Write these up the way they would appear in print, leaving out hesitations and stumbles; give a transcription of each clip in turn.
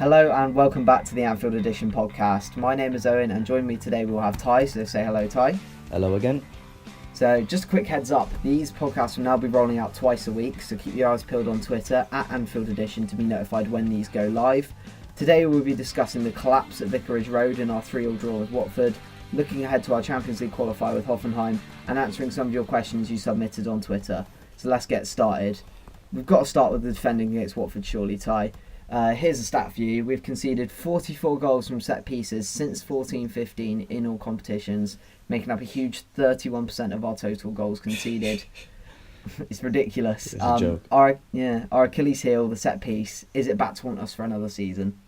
Hello and welcome back to the Anfield Edition podcast. My name is Owen and joining me today we'll have Ty, so say hello Ty. Hello again. So just a quick heads up, these podcasts will now be rolling out twice a week, so keep your eyes peeled on Twitter at Anfield Edition to be notified when these go live. Today we'll be discussing the collapse at Vicarage Road in our 3-3 draw with Watford, looking ahead to our Champions League Qualifier with Hoffenheim and answering some of your questions you submitted on Twitter. So let's get started. We've got to start with the defending against Watford surely, Ty. Here's a stat for you. We've conceded 44 goals from set pieces since 14-15 in all competitions, making up a huge 31% of our total goals conceded. It's ridiculous. It's a joke. Our Achilles heel, the set piece, is it back to haunt us for another season?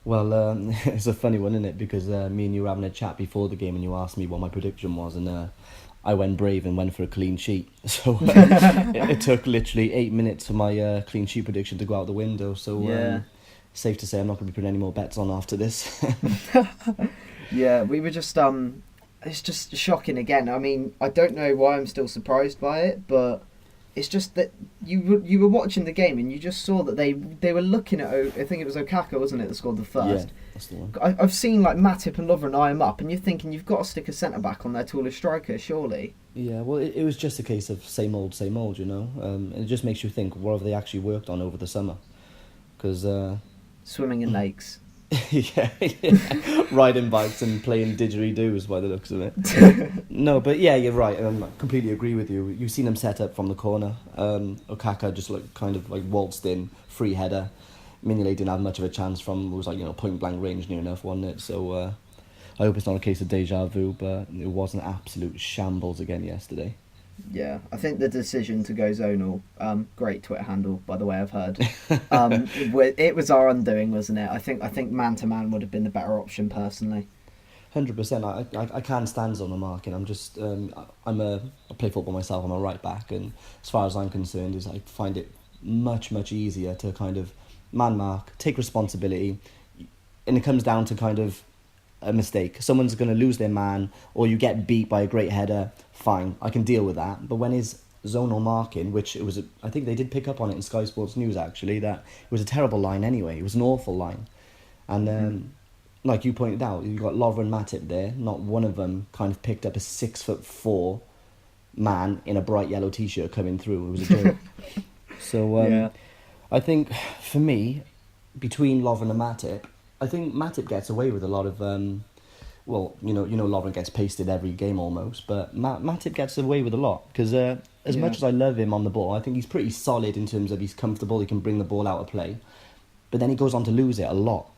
Well, it's a funny one, isn't it? Because me and you were having a chat before the game and you asked me what my prediction was, and I went brave and went for a clean sheet. So it took literally 8 minutes for my clean sheet prediction to go out the window. So safe to say I'm not going to be putting any more bets on after this. Yeah, we were just it's just shocking again. I mean, I don't know why I'm still surprised by it, but it's just that you were watching the game and you just saw that they were looking at, I think it was Okaka, wasn't it, that scored the first? Yeah, that's the one. I've seen like Matip and Lovren eye him up, and you're thinking you've got to stick a centre back on their tallest striker, surely. Yeah, well, it was just a case of same old, you know. It just makes you think, what have they actually worked on over the summer? Because swimming in lakes. yeah, riding bikes and playing didgeridoos by the looks of it. No, but yeah, you're right. I completely agree with you. You've seen him set up from the corner. Okaka just kind of waltzed in, free header. Mignolet didn't have much of a chance from, it was point blank range near enough, wasn't it? So I hope it's not a case of deja vu, but it was an absolute shambles again yesterday. Yeah, I think the decision to go zonal, great Twitter handle, by the way, I've heard. It was our undoing, wasn't it? I think man to man would have been the better option, personally. 100%. I can't stand zonal marking. I'm just I play football myself. I'm a right back, and as far as I'm concerned, I find it much easier to kind of man mark, take responsibility, and it comes down to kind of a mistake. Someone's going to lose their man, or you get beat by a great header. Fine, I can deal with that. But when it's zonal marking, which it was, I think they did pick up on it in Sky Sports News actually, that it was a terrible line anyway. It was an awful line, and like you pointed out, you got Lovren and Matip there. Not one of them kind of picked up a 6'4" man in a bright yellow t-shirt coming through. It was a joke. So I think for me, between Lovren and Matip, I think Matip gets away with a lot of, Lovren gets pasted every game almost, but Matip gets away with a lot because as much as I love him on the ball, I think he's pretty solid in terms of he's comfortable, he can bring the ball out of play, but then he goes on to lose it a lot.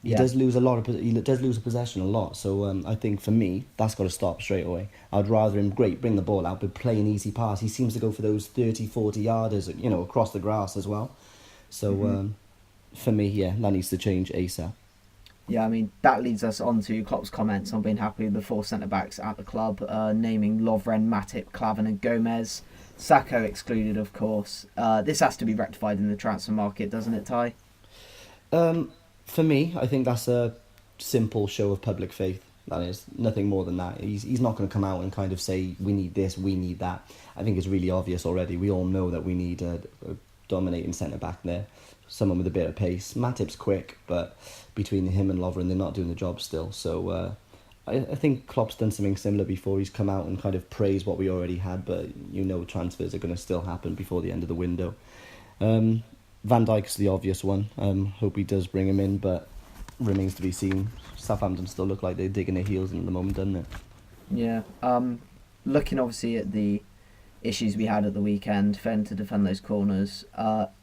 He does lose a possession a lot, so I think for me, that's got to stop straight away. I'd rather him, bring the ball out, but play an easy pass. He seems to go for those 30, 40 yarders, across the grass as well. So for me, that needs to change ASAP. Yeah, I mean, that leads us on to Klopp's comments on being happy with the 4 centre-backs at the club, naming Lovren, Matip, Klavan and Gomez. Sacco excluded, of course. This has to be rectified in the transfer market, doesn't it, Ty? For me, I think that's a simple show of public faith. That is, nothing more than that. He's not going to come out and kind of say, we need this, we need that. I think it's really obvious already. We all know that we need a dominating centre-back there. Someone with a bit of pace. Matip's quick, but between him and Lovren, they're not doing the job still. So I think Klopp's done something similar before. He's come out and kind of praised what we already had, but transfers are going to still happen before the end of the window. Van Dijk's the obvious one. Hope he does bring him in, but remains to be seen. Southampton still look like they're digging their heels in at the moment, doesn't it? Yeah. Looking obviously at the issues we had at the weekend, failing to defend those corners,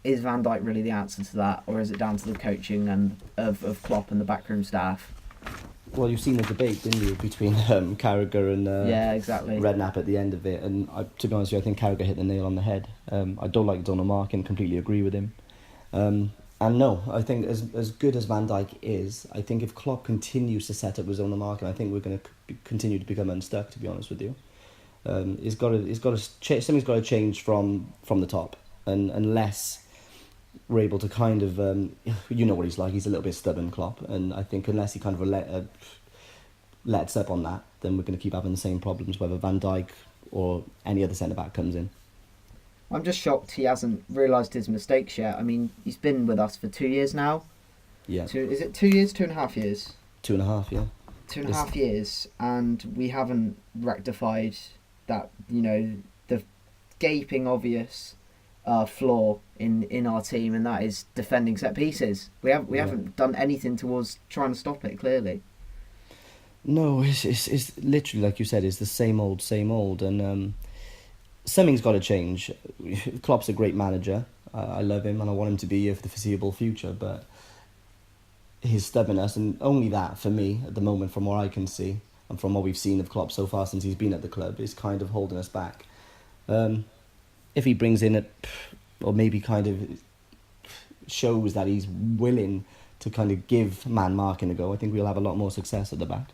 is Van Dijk really the answer to that, or is it down to the coaching and of Klopp and the backroom staff? Well, you've seen the debate, didn't you, between Carragher and exactly. Redknapp at the end of it, and to be honest with you, I think Carragher hit the nail on the head. I don't like Donald Markin, completely agree with him. And no, I think as good as Van Dijk is, I think if Klopp continues to set up with Donald Markin, I think we're going to continue to become unstuck, to be honest with you. Something's got to change from the top, and unless we're able to kind of what he's like, he's a little bit stubborn, Klopp, and I think unless he kind of lets up on that, then we're going to keep having the same problems whether Van Dijk or any other centre back comes in. I'm just shocked he hasn't realised his mistakes yet. I mean, he's been with us for 2 years now. Yeah. Is it 2 years, 2.5 years? 2.5, yeah. 2.5 years, and we haven't rectified that. The gaping obvious flaw in our team, and that is defending set pieces. We haven't done anything towards trying to stop it. Clearly. No, it's literally like you said. It's the same old, and something's got to change. Klopp's a great manager. I love him, and I want him to be here for the foreseeable future. But his stubbornness, and only that for me at the moment, from what I can see, and from what we've seen of Klopp so far since he's been at the club, is kind of holding us back. If he brings in or maybe kind of shows that he's willing to kind of give man marking a go, I think we'll have a lot more success at the back.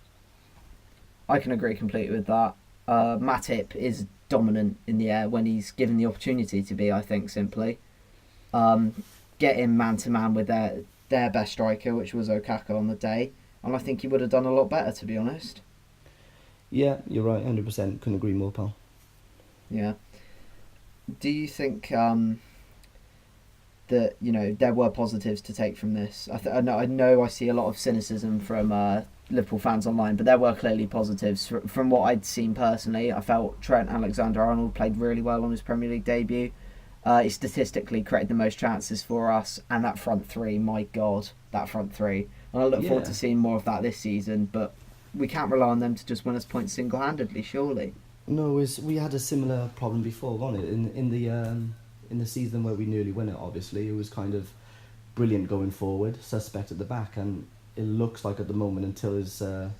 I can agree completely with that. Matip is dominant in the air when he's given the opportunity to be, I think, simply. Get him man-to-man with their best striker, which was Okaka on the day, and I think he would have done a lot better, to be honest. Yeah, you're right, 100%. Couldn't agree more, pal. Yeah. Do you think that there were positives to take from this? I know I see a lot of cynicism from Liverpool fans online, but there were clearly positives from what I'd seen personally. I felt Trent Alexander-Arnold played really well on his Premier League debut. He statistically created the most chances for us, and that front three, my God, that front three. And I look forward to seeing more of that this season, but we can't rely on them to just win us points single-handedly, surely. No, we had a similar problem before, wasn't it? In the season where we nearly won it, obviously, it was kind of brilliant going forward, suspect at the back, and it looks like at the moment until the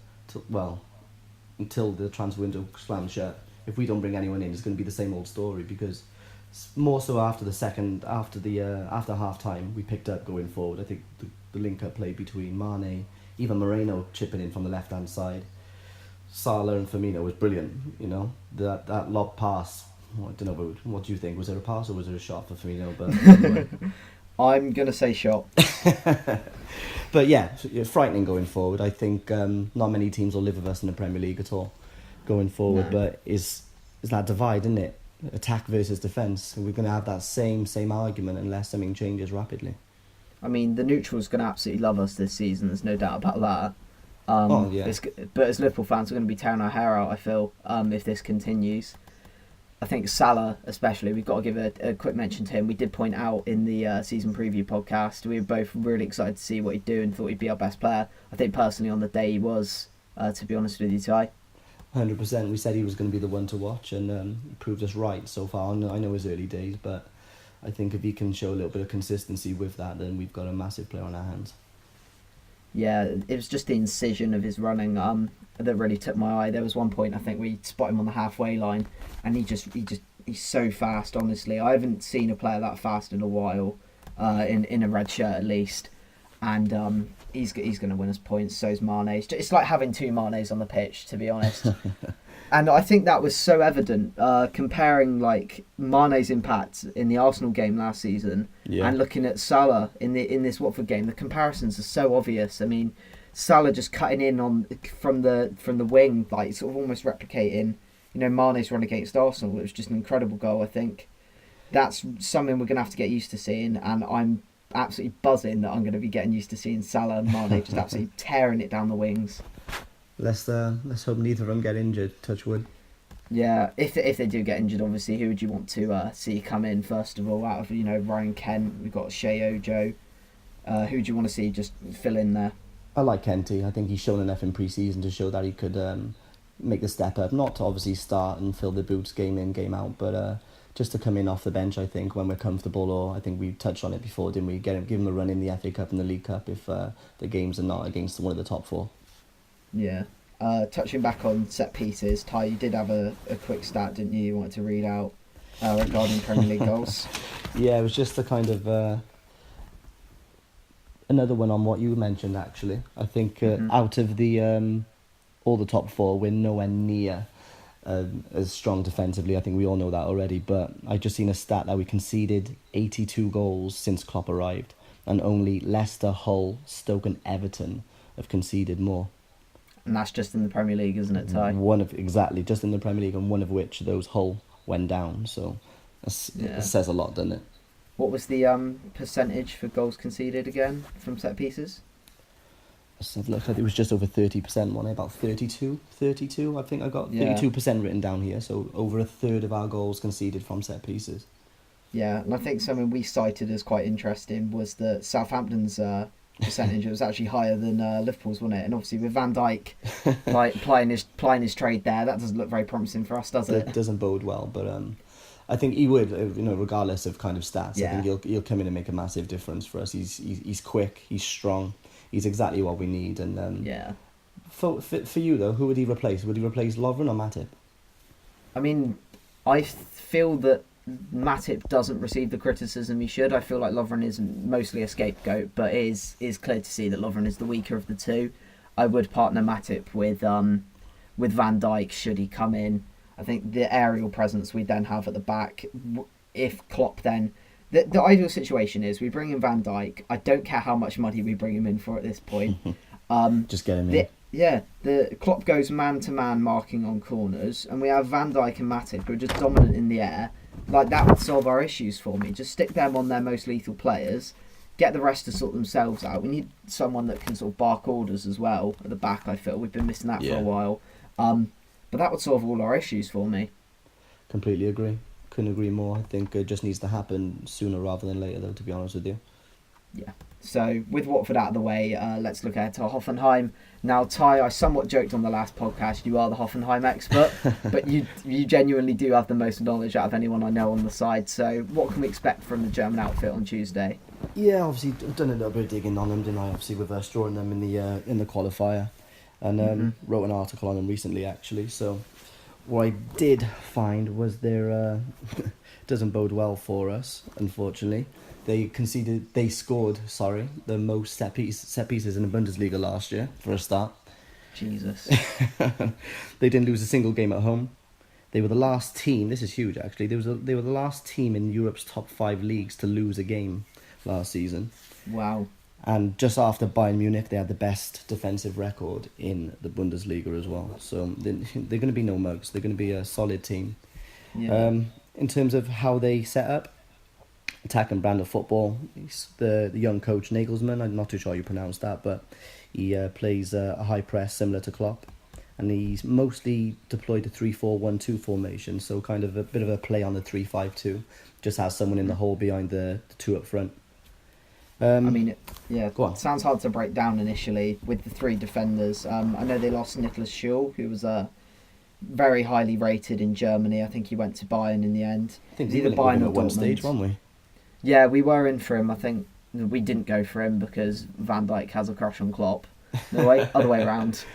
transfer window slams shut, if we don't bring anyone in, it's going to be the same old story, because more so after half time we picked up going forward. I think the link up play between Mane, even Moreno chipping in from the left hand side, Salah and Firmino was brilliant. That lob pass, I don't know, what do you think? Was there a pass or was there a shot for Firmino? But anyway. I'm gonna say shot. But yeah, it's frightening going forward. I think not many teams will live with us in the Premier League at all going forward. No. But is that divide, isn't it? Attack versus defence. We're going to have that same argument unless something changes rapidly. I mean, the neutrals going to absolutely love us this season. There's no doubt about that. But as Liverpool fans, we're going to be tearing our hair out, I feel, if this continues. I think Salah, especially, we've got to give a quick mention to him. We did point out in the season preview podcast, we were both really excited to see what he'd do and thought he'd be our best player. I think personally on the day he was, to be honest with you, Ty. 100%. We said he was going to be the one to watch, and he proved us right so far. I know his early days, but I think if he can show a little bit of consistency with that, then we've got a massive player on our hands. Yeah, it was just the incision of his running that really took my eye. There was one point I think we spot him on the halfway line, and he's so fast. Honestly, I haven't seen a player that fast in a while, in a red shirt at least, and he's going to win us points. So's Mane. It's like having two Manes on the pitch, to be honest. And I think that was so evident, comparing like Mane's impact in the Arsenal game last season and looking at Salah in this Watford game. The comparisons are so obvious. I mean, Salah just cutting in from the wing, like sort of almost replicating, Mane's run against Arsenal. It was just an incredible goal. I think that's something we're going to have to get used to seeing, and I'm absolutely buzzing that I'm going to be getting used to seeing Salah and Mane just absolutely tearing it down the wings. Let's hope neither of them get injured. Touch wood. Yeah, if they do get injured, obviously, who would you want to see come in first of all? Out of Ryan Kent, we've got Shea Ojo. Who do you want to see just fill in there? I like Kenty. I think he's shown enough in pre-season to show that he could make the step up. Not to obviously start and fill the boots game in, game out, but just to come in off the bench, I think, when we're comfortable, or I think we touched on it before, didn't we? Give him a run in the FA Cup and the League Cup if the games are not against one of the top four. Yeah. Touching back on set pieces, Ty, you did have a quick stat, didn't you? You wanted to read out regarding Premier League goals. Yeah, it was just a kind of another one on what you mentioned, actually. I think out of the all the top four, we're nowhere near as strong defensively. I think we all know that already, but I just seen a stat that we conceded 82 goals since Klopp arrived, and only Leicester, Hull, Stoke and Everton have conceded more. And that's just in the Premier League, isn't it, Ty? Exactly, just in the Premier League, and one of which those Hull went down. So it says a lot, doesn't it? What was the percentage for goals conceded again from set pieces? Let's have a look. I think it was just over 30%, wasn't it? About 32. I think I got 32% written down here. So over a third of our goals conceded from set pieces. Yeah, and I think something we cited as quite interesting was that Southampton's percentage was actually higher than Liverpool's, wasn't it? And obviously with Van Dijk plying his trade there, that doesn't look very promising for us, does it? It doesn't bode well, but I think he would, regardless of kind of stats. Yeah. I think he'll come in and make a massive difference for us. He's quick, he's strong, he's exactly what we need. And for you though, who would he replace? Would he replace Lovren or Matip? I mean, I feel that Matip doesn't receive the criticism he should. I feel like Lovren is mostly a scapegoat, but it is clear to see that Lovren is the weaker of the two. I would partner Matip with Van Dijk should he come in. I think the aerial presence we then have at the back, if Klopp then... The ideal situation is we bring in Van Dijk. I don't care how much money we bring him in for at this point. Just get him in. The Klopp goes man-to-man marking on corners, and we have Van Dijk and Matip who are just dominant in the air. Like, that would solve our issues for me. Just stick them on their most lethal players, get the rest to sort themselves out. We need someone that can sort of bark orders as well at the back, I feel. We've been missing that for a while. But that would solve all our issues for me. Completely agree. Couldn't agree more. I think it just needs to happen sooner rather than later, though, to be honest with you. Yeah. So, with Watford out of the way, let's look ahead to Hoffenheim. Now, Ty, I somewhat joked on the last podcast, you are the Hoffenheim expert, but you genuinely do have the most knowledge out of anyone I know on the side. So, what can we expect from the German outfit on Tuesday? Yeah, obviously, I've done a little bit of digging on them, didn't I? Obviously, with us drawing them in the qualifier, and wrote an article on them recently, actually. So, what I did find was there doesn't bode well for us, unfortunately. They scored the most set pieces in the Bundesliga last year, for a start. Jesus. They didn't lose a single game at home. They were the last team, this is huge actually, they were the last team in Europe's top 5 leagues to lose a game last season. Wow. And just after Bayern Munich, they had the best defensive record in the Bundesliga as well. So they're going to be no mugs. They're going to be a solid team. Yeah. In terms of how they set up, attacking brand of football, the young coach Nagelsmann, I'm not too sure how you pronounce that, but he plays a high press similar to Klopp. And he's mostly deployed a 3-4-1-2 formation, so kind of a bit of a play on the 3-5-2. Just has someone in the hole behind the two up front. Go on. It Sounds hard to break down initially with the 3 defenders. I know they lost Niklas Schul, who was very highly rated in Germany. I think he went to Bayern in the end. I think either Bayern or at one Dortmund. stage, weren't we? Yeah, we were in for him. I think we didn't go for him because Van Dijk has a crush on Klopp. No way, other way around.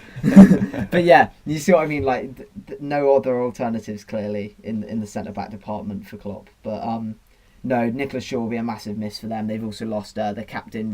But yeah, you see what I mean. Like no other alternatives clearly in the centre back department for Klopp. But no, Niklas Shaw will be a massive miss for them. They've also lost their captain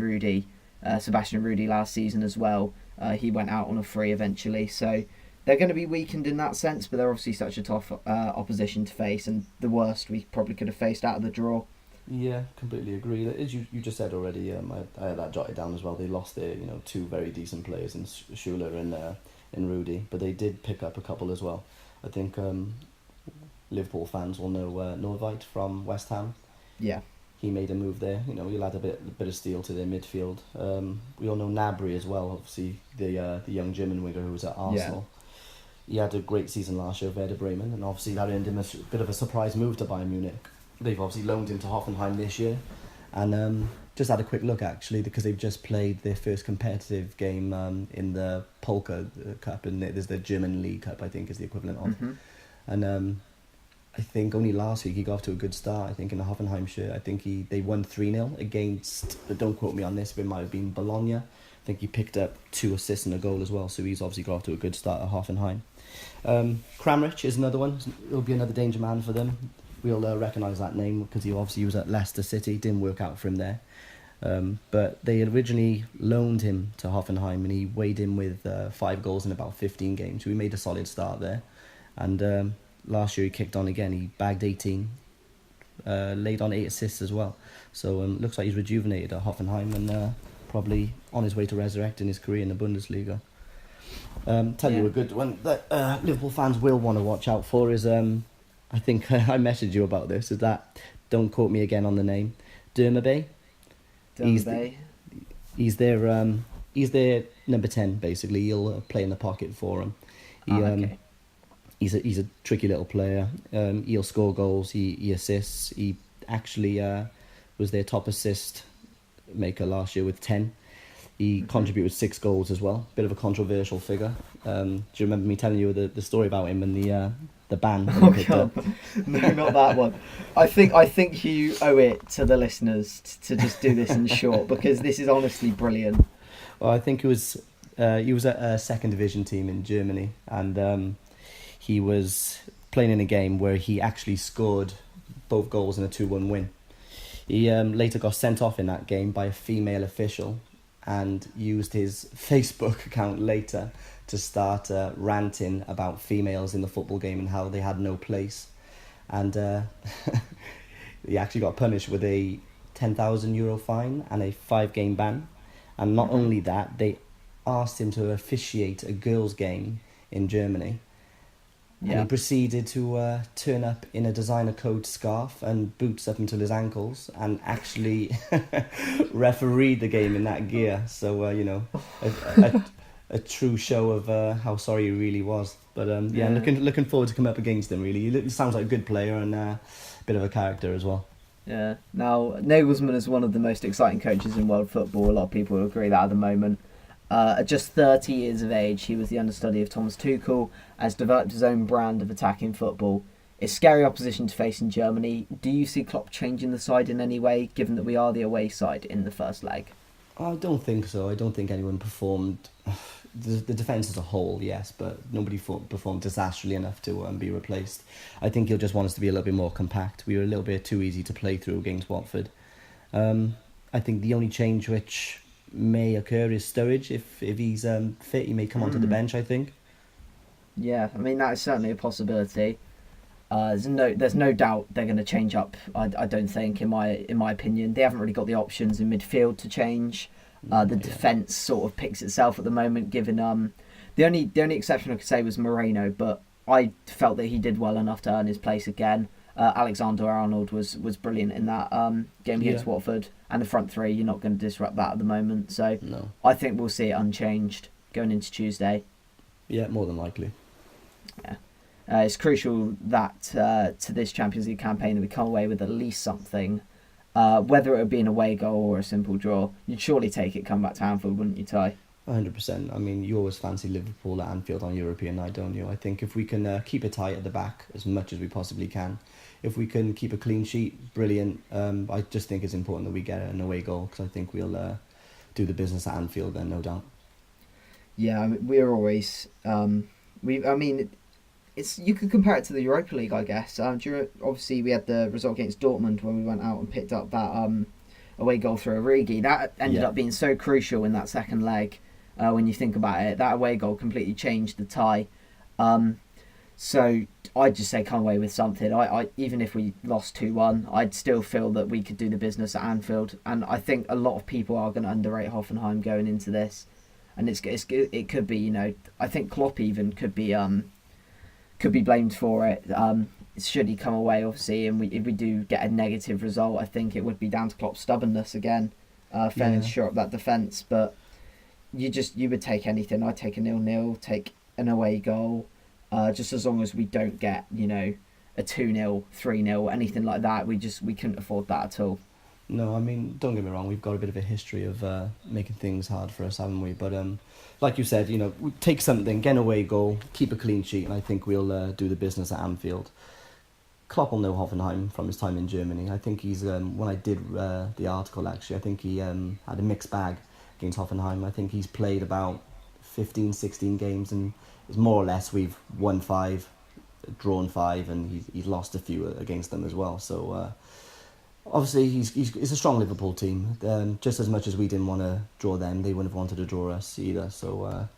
Sebastian Rudy last season as well. He went out on a free eventually, so they're going to be weakened in that sense. But they're obviously such a tough opposition to face, and the worst we probably could have faced out of the draw. Yeah, completely agree. As you just said already, I had that jotted down as well. They lost their 2 very decent players in Schuler and Rudy, but they did pick up a couple as well. I think Liverpool fans will know Norvite from West Ham. Yeah, he made a move there. He'll add a bit of steel to their midfield. We all know Gnabry as well. Obviously, the young German winger who was at Arsenal. Yeah. He had a great season last year with Werder Bremen, and obviously that earned him a bit of a surprise move to Bayern Munich. They've obviously loaned him to Hoffenheim this year, and just had a quick look actually because they've just played their first competitive game in the Polka Cup, and there's the German League Cup, I think is the equivalent of, and I think only last week he got off to a good start. I think in the Hoffenheim shirt, I think they won 3-0 against, don't quote me on this, but it might have been Bologna. I think he picked up 2 assists and a goal as well, so he's obviously got off to a good start at Hoffenheim. Kramaric is another one. He'll be another danger man for them. We'll recognise that name because he was at Leicester City. Didn't work out for him there. But they originally loaned him to Hoffenheim and he weighed in with 5 goals in about 15 games. So he made a solid start there. And last year he kicked on again. He bagged 18, laid on 8 assists as well. So looks like he's rejuvenated at Hoffenheim and probably on his way to resurrecting his career in the Bundesliga. You a good one that Liverpool fans will want to watch out for is... I think I messaged you about this, is that, don't quote me again on the name, Dermaby. He's Dermaby. he's their he's their number 10 basically. He'll play in the pocket for him. Okay. He's a tricky little player. He'll score goals. He assists. He actually was their top assist maker last year with 10. He contributed 6 goals as well. Bit of a controversial figure. Do you remember me telling you the story about him and the ban? Oh God, no, not that one. I think you owe it to the listeners to just do this in short, because this is honestly brilliant. Well, I think he was at a second division team in Germany, and he was playing in a game where he actually scored both goals in a 2-1 win. He later got sent off in that game by a female official, and used his Facebook account later to start ranting about females in the football game and how they had no place. And he actually got punished with a €10,000 fine and a 5-game ban. And not only that, they asked him to officiate a girls' game in Germany. Yeah. And he proceeded to turn up in a designer code scarf and boots up until his ankles, and actually refereed the game in that gear. So, a true show of how sorry he really was. But looking forward to coming up against him, really. He sounds like a good player and a bit of a character as well. Yeah. Now, Nagelsmann is one of the most exciting coaches in world football. A lot of people will agree that at the moment. At just 30 years of age, he was the understudy of Thomas Tuchel, has developed his own brand of attacking football. It's scary opposition to face in Germany. Do you see Klopp changing the side in any way, given that we are the away side in the first leg? I don't think so. I don't think anyone performed... The defence as a whole, yes, but nobody performed disastrously enough to be replaced. I think he'll just want us to be a little bit more compact. We were a little bit too easy to play through against Watford. I think the only change which may occur is Sturridge. If he's fit, he may come onto the bench, I think. Yeah, I mean, that is certainly a possibility. There's no doubt they're going to change up. I don't think, in my opinion, they haven't really got the options in midfield to change. The defence sort of picks itself at the moment. Given the only exception I could say was Moreno, but I felt that he did well enough to earn his place again. Alexander-Arnold was brilliant in that game against Watford, and the front three, you're not going to disrupt that at the moment. So No. I think we'll see it unchanged going into Tuesday. Yeah, more than likely. Yeah. It's crucial that to this Champions League campaign that we come away with at least something. Whether it would be an away goal or a simple draw, you'd surely take it come back to Anfield, wouldn't you, Ty? 100%. I mean, you always fancy Liverpool at Anfield on European night, don't you? I think if we can keep it tight at the back as much as we possibly can, if we can keep a clean sheet, brilliant. I just think it's important that we get an away goal, because I think we'll do the business at Anfield then, no doubt. Yeah, I mean, we're always... It's you could compare it to the Europa League, I guess. Obviously, we had the result against Dortmund when we went out and picked up that away goal through Origi. That ended up being so crucial in that second leg. When you think about it, that away goal completely changed the tie. So I'd just say come away with something. I even if we lost 2-1, I'd still feel that we could do the business at Anfield. And I think a lot of people are going to underrate Hoffenheim going into this. And it could be, I think Klopp even could be blamed for it. Should he come away, obviously, and if we do get a negative result, I think it would be down to Klopp's stubbornness again, failing to shore up that defence. But you would take anything. I'd take a 0-0, take an away goal, just as long as we don't get a 2-0, 3-0, anything like that. We couldn't afford that at all. No, I mean, don't get me wrong, we've got a bit of a history of making things hard for us, haven't we? But like you said, we take something, get an away goal, keep a clean sheet, and I think we'll do the business at Anfield. Klopp will know Hoffenheim from his time in Germany. I think he's, when I did the article actually, I think he had a mixed bag against Hoffenheim. I think he's played about 15, 16 games, and it's more or less we've won 5, drawn 5, and he's lost a few against them as well. So obviously he's a strong Liverpool team. Just as much as we didn't want to draw them, they wouldn't have wanted to draw us either. So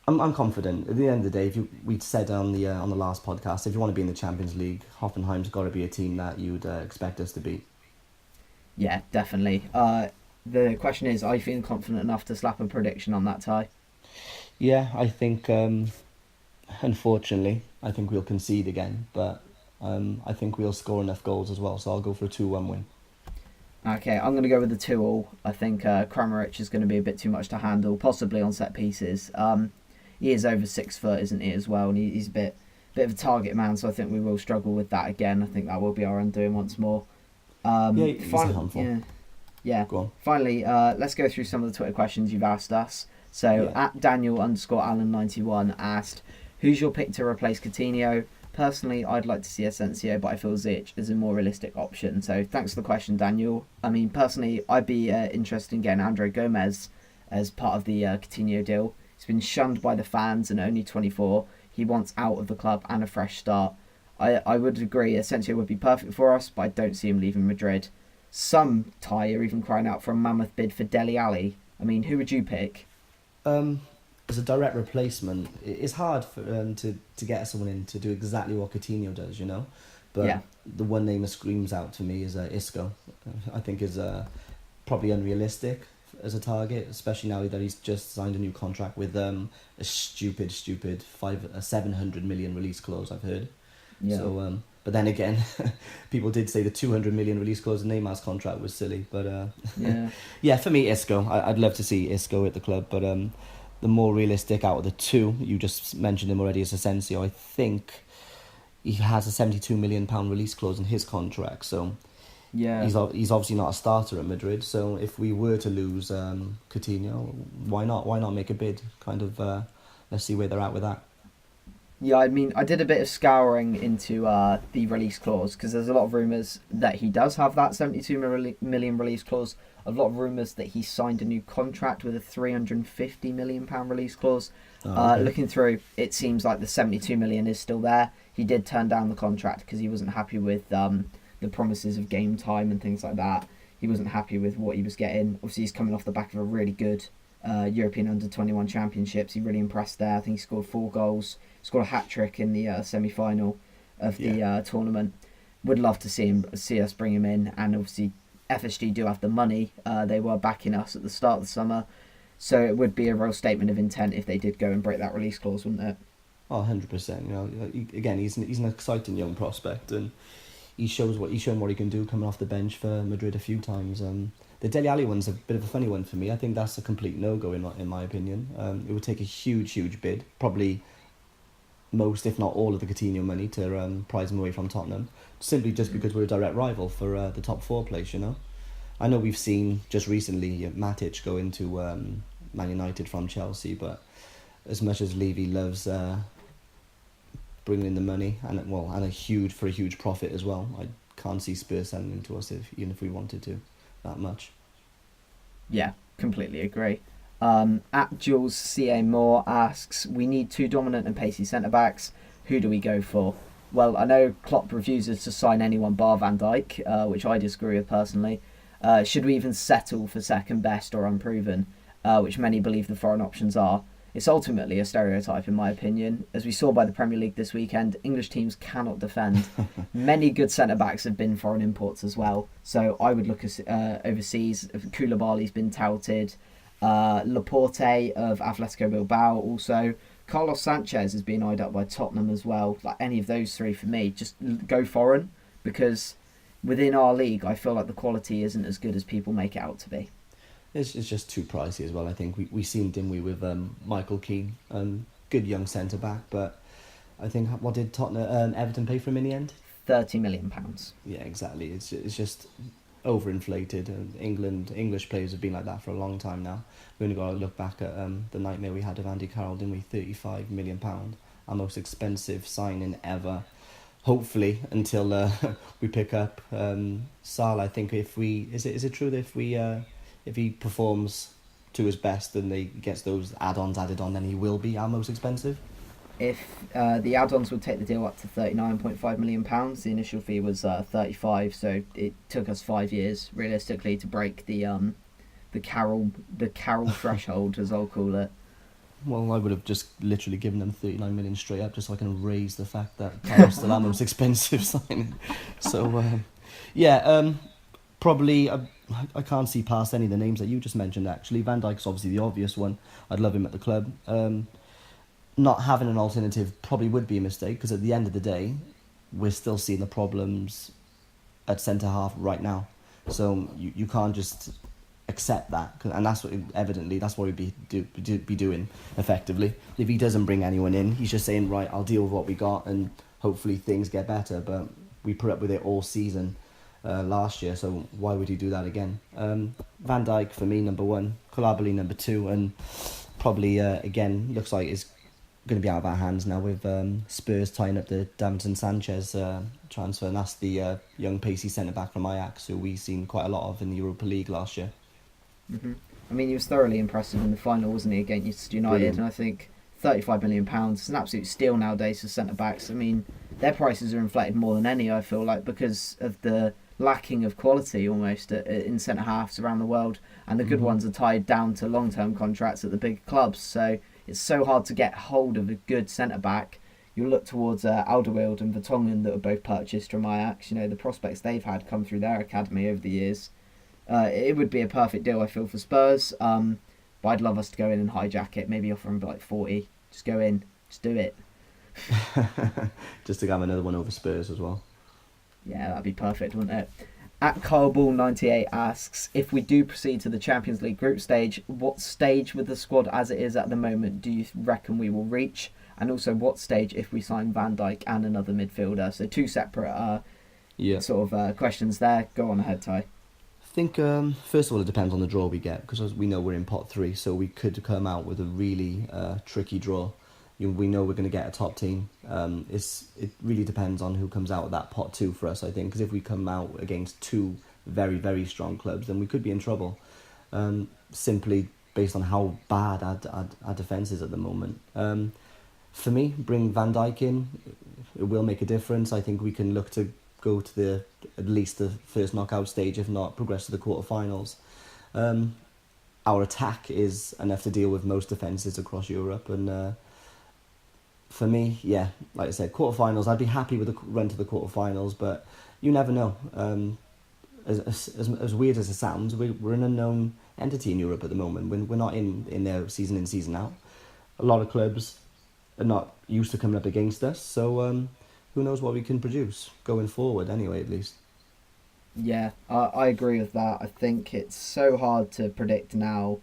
I'm confident. At the end of the day, we said on the last podcast, if you want to be in the Champions League, Hoffenheim's got to be a team that you'd expect us to beat. Yeah, definitely. The question is, are you feeling confident enough to slap a prediction on that, Ty? Yeah, I think, unfortunately, I think we'll concede again, but I think we'll score enough goals as well, so I'll go for a 2-1 win. Okay, I'm going to go with the 2-2. I think Kramaric is going to be a bit too much to handle, possibly on set pieces. He is over 6 foot, isn't he, as well? And he's a bit of a target man, so I think we will struggle with that again. I think that will be our undoing once more. Yeah, he's a handful. Yeah. Go on. Finally, let's go through some of the Twitter questions you've asked us. So, at Daniel_Allen91 asked, who's your pick to replace Coutinho? Personally, I'd like to see Asensio, but I feel Ziyech is a more realistic option. So, thanks for the question, Daniel. I mean, personally, I'd be interested in getting Andre Gomez as part of the Coutinho deal. He's been shunned by the fans and only 24. He wants out of the club and a fresh start. I would agree Asensio would be perfect for us, but I don't see him leaving Madrid. Some Thai are even crying out for a mammoth bid for Dele Alli. I mean, who would you pick? As a direct replacement, it's hard for to get someone in to do exactly what Coutinho does, you know. But the one name that screams out to me is Isco. I think is probably unrealistic as a target, especially now that he's just signed a new contract with a stupid 700 million release clause, I've heard. Yeah. So, but then again, people did say the 200 million release clause in Neymar's contract was silly. But yeah, for me, Isco. I'd love to see Isco at the club, but the more realistic out of the two, you just mentioned him already, is Asensio. I think he has a £72 million release clause in his contract, so he's obviously not a starter at Madrid. So if we were to lose Coutinho, why not make a bid? Kind of, let's see where they're at with that. Yeah, I mean, I did a bit of scouring into the release clause because there's a lot of rumours that he does have that 72 million release clause. A lot of rumours that he signed a new contract with a £350 million release clause. Okay. Looking through, it seems like the 72 million is still there. He did turn down the contract because he wasn't happy with the promises of game time and things like that. He wasn't happy with what he was getting. Obviously, he's coming off the back of a really good European Under-21 Championships. He really impressed there. I think he scored 4 goals. Scored a hat-trick in the semi-final of the tournament. Would love to see us bring him in, and obviously FSG do have the money. They were backing us at the start of the summer, so it would be a real statement of intent if they did go and break that release clause, wouldn't it? Oh, 100%. You know, again, he's an exciting young prospect, and he's shown what he can do coming off the bench for Madrid a few times. The Dele Alli one's a bit of a funny one for me. I think that's a complete no-go in my opinion. It would take a huge bid, probably most, if not all, of the Coutinho money to prize him away from Tottenham, simply just because we're a direct rival for the top 4 place, you know. I know we've seen just recently Matic go into Man United from Chelsea, but as much as Levy loves bringing in the money and a huge profit as well, I can't see Spurs selling him to us even if we wanted to that much. Yeah, completely agree. At Jules C.A. Moore asks, we need 2 dominant and pacey centre-backs. Who do we go for? Well, I know Klopp refuses to sign anyone bar Van Dijk, which I disagree with personally. Should we even settle for second best or unproven, which many believe the foreign options are? It's ultimately a stereotype in my opinion. As we saw by the Premier League this weekend, English teams cannot defend. Many good centre-backs have been foreign imports as well. So I would look overseas. Koulibaly's been touted. Laporte of Atletico Bilbao also. Carlos Sanchez has been eyed up by Tottenham as well. Like any of those 3 for me, just go foreign, because within our league I feel like the quality isn't as good as people make it out to be. It's just too pricey as well. I think we seen, didn't we, with Michael Keane, good young centre back, but I think what did Tottenham Everton pay for him in the end? £30 million. Yeah, exactly. It's just overinflated, and English players have been like that for a long time now. We only got to look back at the nightmare we had of Andy Carroll, didn't we? £35 million, our most expensive signing ever. Hopefully, until we pick up Salah. I think is it true that if he performs to his best and he gets those add-ons added on, then he will be our most expensive? If the add-ons would take the deal up to £39.5 million, the initial fee was 35, so it took us 5 years realistically to break the Carroll threshold, as I'll call it. Well, I would have just literally given them 39 million straight up, just so I can raise the fact that Carroll's still our most expensive signing. So probably I can't see past any of the names that you just mentioned. Actually, Van Dijk's obviously the obvious one. I'd love him at the club. Not having an alternative probably would be a mistake, because at the end of the day, we're still seeing the problems at centre half right now. So you can't just accept that, and that's what he'd be doing effectively. If he doesn't bring anyone in, he's just saying, right, I'll deal with what we got and hopefully things get better. But we put up with it all season last year, so why would he do that again? Van Dijk for me number one, Koulibaly number two, and probably again looks like it's going to be out of our hands now with Spurs tying up the Davinson Sanchez transfer, and that's the young pacey centre back from Ajax who we've seen quite a lot of in the Europa League last year. Mm-hmm. I mean, he was thoroughly impressive in the final, wasn't he, against United? Brilliant. And I think £35 million is an absolute steal nowadays for centre backs. I mean, their prices are inflated more than any, I feel like, because of the lacking of quality almost in centre halves around the world, and the good ones are tied down to long term contracts at the big clubs. So it's so hard to get hold of a good centre back. You look towards Alderweireld and Vertonghen that were both purchased from Ajax. You know, the prospects they've had come through their academy over the years. It would be a perfect deal, I feel, for Spurs. But I'd love us to go in and hijack it. Maybe offer him like 40. Just go in. Just do it. Just to have another one over Spurs as well. Yeah, that'd be perfect, wouldn't it? At KyleBall98 asks, if we do proceed to the Champions League group stage, what stage with the squad as it is at the moment do you reckon we will reach? And also, what stage if we sign Van Dijk and another midfielder? So two separate questions there. Go on ahead, Ty. I think, first of all, it depends on the draw we get, because as we know we're in pot 3, so we could come out with a really tricky draw. We know we're going to get a top team. It really depends on who comes out of that pot 2 for us, I think, because if we come out against two very, very strong clubs, then we could be in trouble, simply based on how bad our defence is at the moment. For me, bring Van Dijk in, it will make a difference. I think we can look to go to at least the first knockout stage, if not progress to the quarterfinals. Our attack is enough to deal with most defences across Europe, and for me, yeah, like I said, quarterfinals. I'd be happy with a run to the quarterfinals, but you never know. As weird as it sounds, we're an unknown entity in Europe at the moment. We're not in there season in, season out. A lot of clubs are not used to coming up against us, so who knows what we can produce going forward anyway, at least. Yeah, I agree with that. I think it's so hard to predict now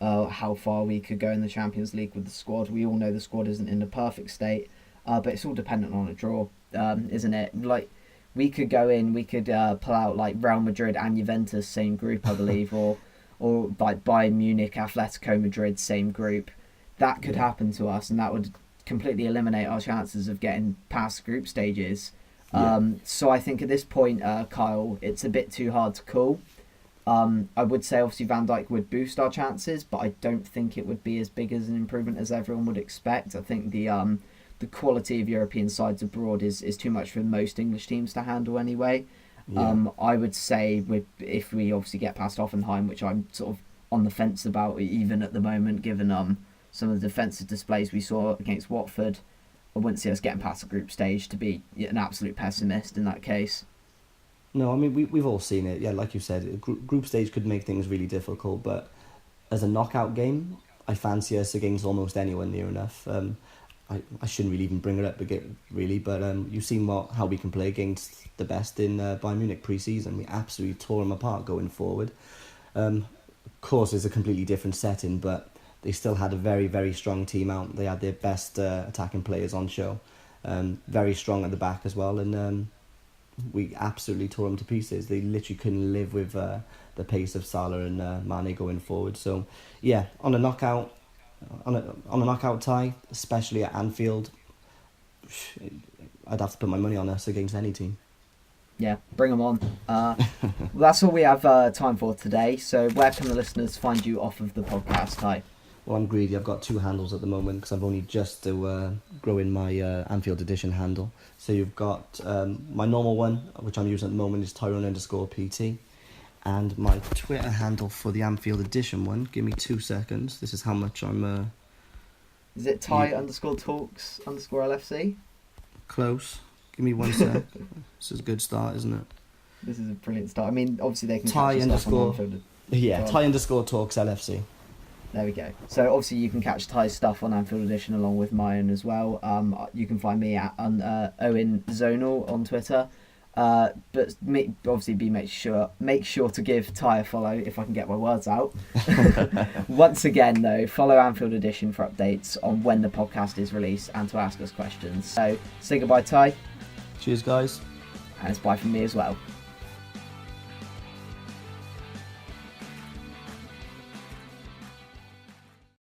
how far we could go in the Champions League with the squad. We all know the squad isn't in a perfect state, but it's all dependent on a draw, isn't it? Like, we could go in, we could pull out like Real Madrid and Juventus, same group, I believe, or like Bayern Munich, Atletico Madrid, same group. That could happen to us, and that would completely eliminate our chances of getting past group stages. So I think at this point, Kyle, it's a bit too hard to call. I would say obviously Van Dijk would boost our chances, but I don't think it would be as big as an improvement as everyone would expect. I think the quality of European sides abroad is too much for most English teams to handle anyway. I would say if we obviously get past Hoffenheim, which I'm sort of on the fence about even at the moment, given some of the defensive displays we saw against Watford, I wouldn't see us getting past the group stage to be an absolute pessimist in that case. No, I mean, we've all seen it. Yeah, like you said, group stage could make things really difficult, but as a knockout game, I fancy us against almost anyone near enough. I shouldn't really even bring it up again, really, but you've seen how we can play against the best in Bayern Munich pre-season. We absolutely tore them apart going forward. Of course, it's a completely different setting, but they still had a very, very strong team out. They had their best attacking players on show. Very strong at the back as well, and we absolutely tore them to pieces. They literally couldn't live with the pace of Salah and Mane going forward. So, yeah, on a knockout tie, especially at Anfield, I'd have to put my money on us against any team. Yeah, bring them on. Well, that's all we have time for today. So where can the listeners find you off of the podcast, Ty? Well, I'm greedy. I've got 2 handles at the moment because I've only just to grow in my Anfield Edition handle. So you've got my normal one, which I'm using at the moment, is Tyrone_PT. And my Twitter handle for the Anfield Edition one, give me 2 seconds. This is how much I'm... Is it Ty_talks_LFC? Close. Give me 1 sec. This is a good start, isn't it? This is a brilliant start. I mean, obviously they can Ty_... Yeah, Ty_talks LFC. There we go. So obviously you can catch Ty's stuff on Anfield Edition along with mine as well. You can find me at Owen Zonal on Twitter. But obviously make sure to give Ty a follow if I can get my words out. Once again, though, follow Anfield Edition for updates on when the podcast is released and to ask us questions. So say goodbye, Ty. Cheers, guys. And it's bye from me as well.